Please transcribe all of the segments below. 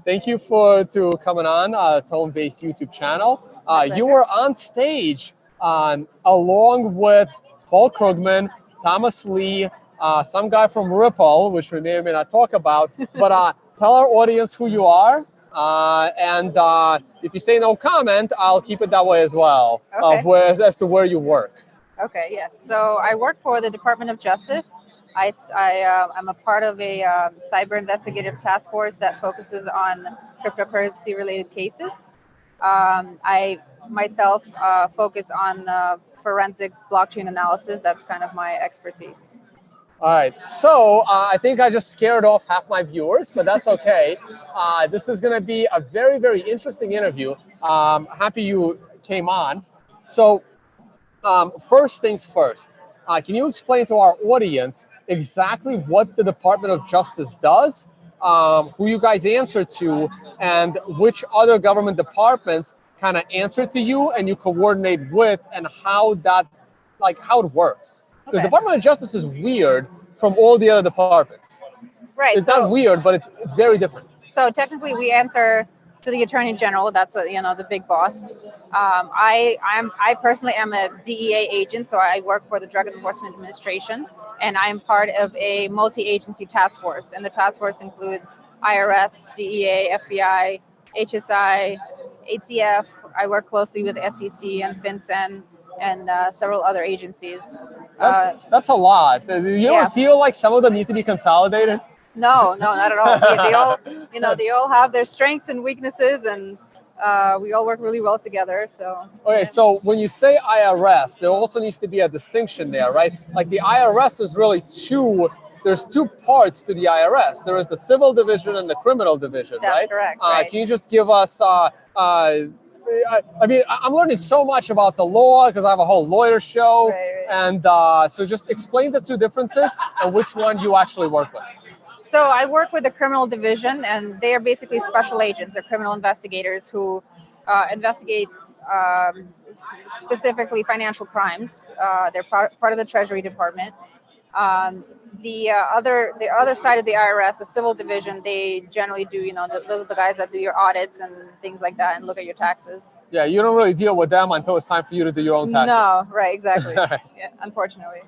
Thank you for coming on Tone Vays YouTube channel. You were on stage along with Paul Krugman, Thomas Lee, some guy from Ripple, which we may or may not talk about. But tell our audience who you are, and if you say no comment, I'll keep it that way as well. Okay. As to where you work. Okay, yes. So I work for the Department of Justice. I'm a part of a cyber investigative task force that focuses on cryptocurrency related cases. I myself focus on forensic blockchain analysis. That's kind of my expertise. All right, so I think I just scared off half my viewers, but that's okay. This is going to be a very, very interesting interview. Happy you came on. So first things first, can you explain to our audience exactly what the Department of Justice does, who you guys answer to, and which other government departments kind of answer to you and you coordinate with, and how that, how it works? Because the Okay. Department of Justice is weird from all the other departments. Right. It's not weird, but it's very different. So technically, we answer to the Attorney General. That's the big boss. I personally am a DEA agent, so I work for the Drug Enforcement Administration, and I'm part of a multi-agency task force. And the task force includes IRS, DEA, FBI, HSI, ATF. I work closely with SEC and FinCEN and several other agencies. That's a lot. Do you ever feel like some of them need to be consolidated? No, not at all. They all, they all have their strengths and weaknesses, and we all work really well together. So. Okay, so when you say IRS, there also needs to be a distinction there, right? Like the IRS is really there's two parts to the IRS. There is the civil division and the criminal division, right? That's correct. Right. Can you just give us, I mean, I'm learning so much about the law because I have a whole lawyer show. Right. And so just explain the two differences and which one you actually work with. So I work with the criminal division, and they are basically special agents. They're criminal investigators who investigate specifically financial crimes. They're part of the Treasury Department. The other side of the IRS, the civil division, they generally do, those are the guys that do your audits and things like that and look at your taxes. Yeah, you don't really deal with them until it's time for you to do your own taxes. No, right, exactly. Yeah, unfortunately.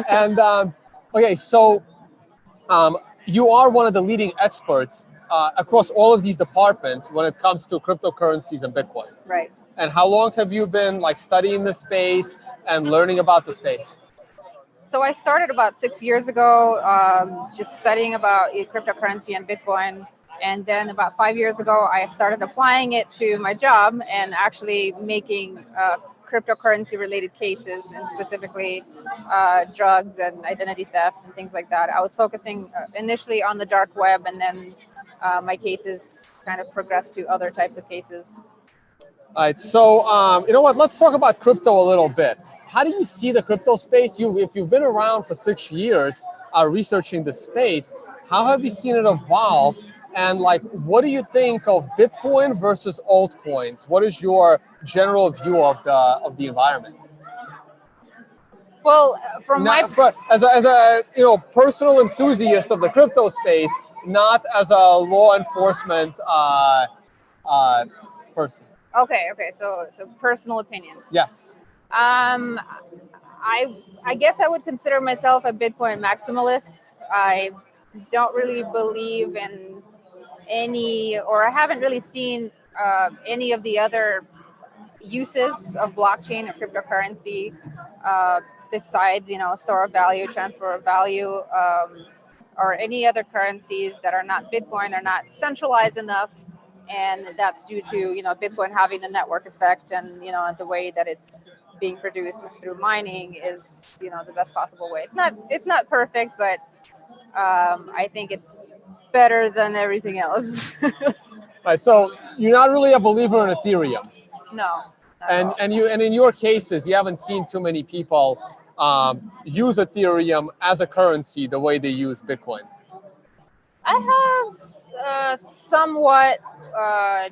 And okay, so you are one of the leading experts across all of these departments when it comes to cryptocurrencies and Bitcoin. Right. And how long have you been studying the space and learning about the space? So I started about 6 years ago, just studying about cryptocurrency and Bitcoin. And then about 5 years ago, I started applying it to my job and actually making cryptocurrency related cases, and specifically drugs and identity theft and things like that. I was focusing initially on the dark web, and then my cases kind of progressed to other types of cases. All right, so you know what, let's talk about crypto a little bit. How do you see the crypto space? If you've been around for 6 years researching the space, how have you seen it evolve? And what do you think of Bitcoin versus altcoins? What is your general view of the environment? Well, as a personal enthusiast of the crypto space, not as a law enforcement person. Okay. So personal opinion. Yes. I guess I would consider myself a Bitcoin maximalist. I don't really believe in I haven't really seen any of the other uses of blockchain or cryptocurrency besides, store of value, transfer of value, or any other currencies that are not Bitcoin, are not centralized enough. And that's due to, Bitcoin having the network effect, and, the way that it's being produced through mining is, the best possible way. It's not perfect, but I think it's better than everything else. Right. So you're not really a believer in Ethereum. No. And in your cases, you haven't seen too many people use Ethereum as a currency the way they use Bitcoin. I have somewhat.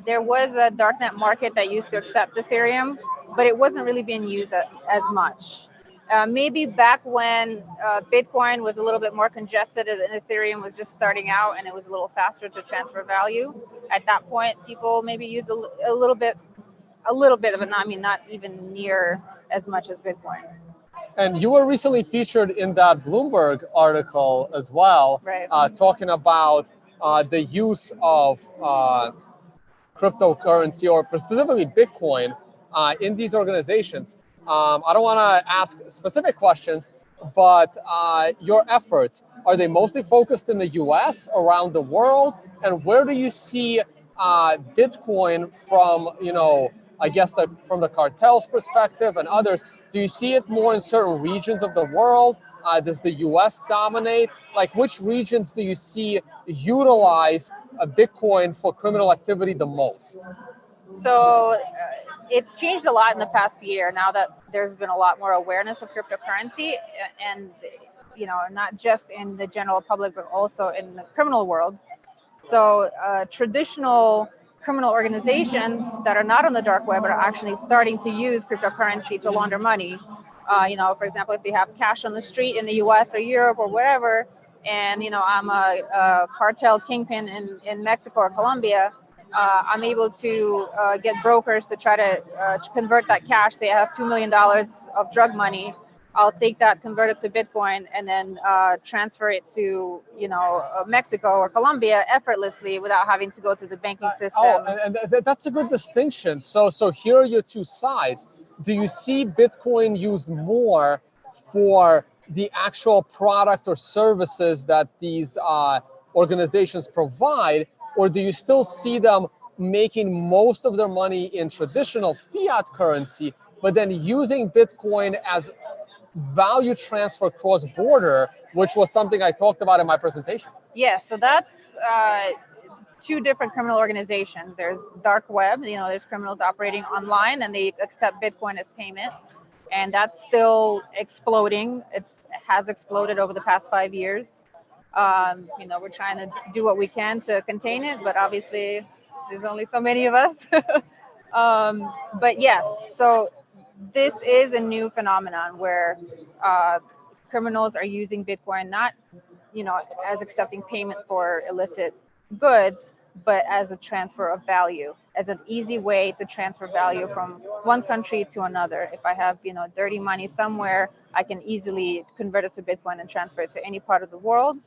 There was a darknet market that used to accept Ethereum, but it wasn't really being used as much. Maybe back when Bitcoin was a little bit more congested and Ethereum was just starting out and it was a little faster to transfer value. At that point, people maybe used a little bit of it. I mean, not even near as much as Bitcoin. And you were recently featured in that Bloomberg article as well, Right. talking about the use of cryptocurrency, or specifically Bitcoin, in these organizations. I don't want to ask specific questions, but your efforts, are they mostly focused in the US, around the world? And where do you see Bitcoin from, I guess from the cartels perspective and others? Do you see it more in certain regions of the world? Does the US dominate? Like, which regions do you see utilize Bitcoin for criminal activity the most? So it's changed a lot in the past year now that there's been a lot more awareness of cryptocurrency, and not just in the general public but also in the criminal world. So traditional criminal organizations that are not on the dark web are actually starting to use cryptocurrency to launder money. For example, if they have cash on the street in the US or Europe or wherever, and I'm a cartel kingpin in Mexico or Colombia, I'm able to get brokers to try to convert that cash. Say I have $2 million of drug money, I'll take that, convert it to Bitcoin, and then transfer it to Mexico or Colombia effortlessly without having to go through the banking system. And that's a good distinction. So here are your two sides. Do you see Bitcoin used more for the actual product or services that these organizations provide, or do you still see them making most of their money in traditional fiat currency, but then using Bitcoin as value transfer cross-border, which was something I talked about in my presentation? Yes, so that's two different criminal organizations. There's dark web, there's criminals operating online and they accept Bitcoin as payment. And that's still exploding. It has exploded over the past 5 years. We're trying to do what we can to contain it, but obviously there's only so many of us. But yes, so this is a new phenomenon where criminals are using Bitcoin not, as accepting payment for illicit goods, but as a transfer of value, as an easy way to transfer value from one country to another. If I have, dirty money somewhere, I can easily convert it to Bitcoin and transfer it to any part of the world.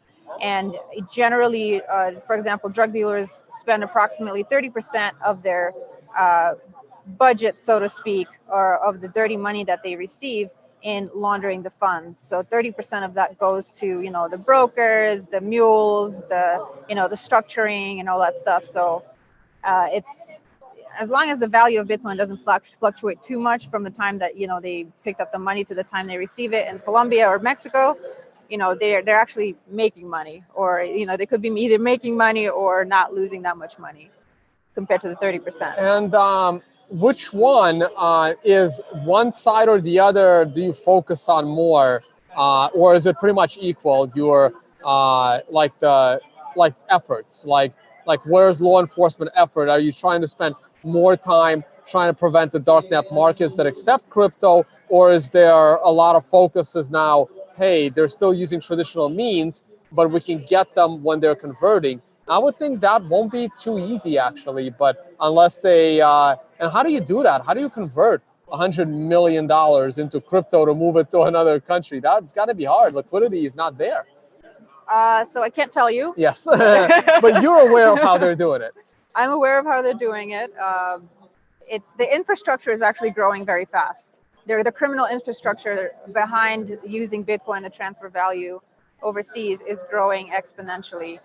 And generally, for example, drug dealers spend approximately 30% of their budget, so to speak, or of the dirty money that they receive in laundering the funds. So 30% of that goes to, the brokers, the mules, the structuring and all that stuff. So it's, as long as the value of Bitcoin doesn't fluctuate too much from the time that, they picked up the money to the time they receive it in Colombia or Mexico, they're actually making money, or, they could be either making money or not losing that much money compared to the 30%. And which one is one side or the other do you focus on more, or is it pretty much equal, your efforts, like where's law enforcement effort? Are you trying to spend more time trying to prevent the darknet markets that accept crypto, or is there a lot of focuses now, hey, they're still using traditional means, but we can get them when they're converting? I would think that won't be too easy, actually, but unless they, and how do you do that? How do you convert $100 million into crypto to move it to another country? That's got to be hard. Liquidity is not there. So I can't tell you. Yes, but you're aware of how they're doing it. I'm aware of how they're doing it. It's the infrastructure is actually growing very fast. The criminal infrastructure behind using Bitcoin to transfer value overseas is growing exponentially.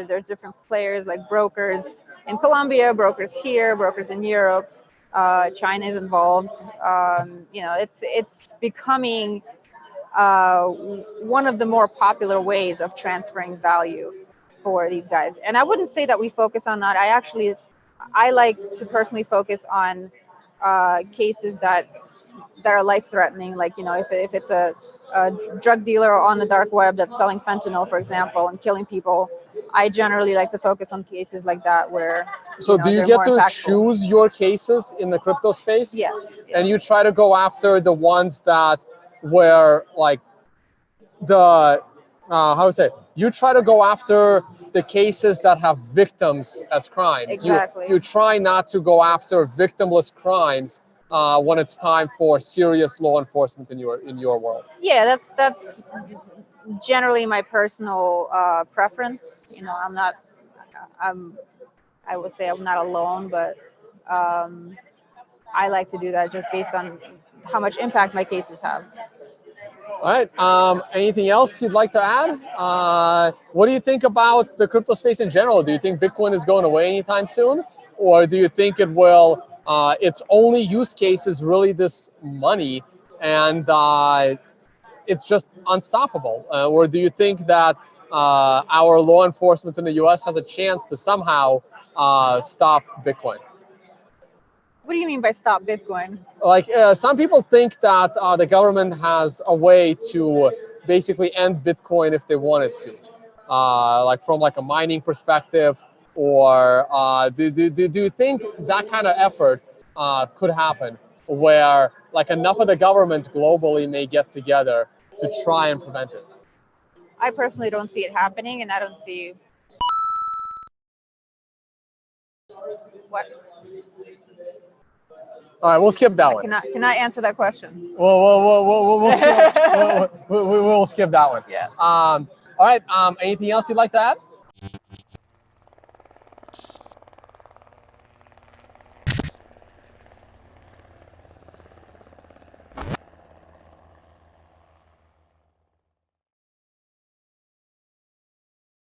There's different players like brokers in Colombia, brokers here, brokers in Europe. China is involved. It's becoming one of the more popular ways of transferring value for these guys. And I wouldn't say that we focus on that. I like to personally focus on cases that are life-threatening, like if it's a drug dealer on the dark web that's selling fentanyl, for example, and killing people. I generally like to focus on cases like that where. So do you get to choose your cases in the crypto space? Yes. And you try to go after the ones that where like the how to say, you try to go after the cases that have victims as crimes. Exactly. You try not to go after victimless crimes when it's time for serious law enforcement in your world. Yeah, that's generally my personal preference. You know, I would say I'm not alone, but I like to do that just based on how much impact my cases have. All right. Anything else you'd like to add? What do you think about the crypto space in general? Do you think Bitcoin is going away anytime soon, or do you think it will? Its only use case is really this money, and it's just unstoppable. Or do you think that our law enforcement in the U.S. has a chance to somehow stop Bitcoin? What do you mean by stop Bitcoin? Like some people think that the government has a way to basically end Bitcoin if they wanted to, like from like a mining perspective, or do you think that kind of effort could happen, where like enough of the government globally may get together to try and prevent it? I personally don't see it happening, and I don't see what. All right, we'll skip that one. Cannot answer that question. We'll skip that one. Yeah. All right. Anything else you'd like to add?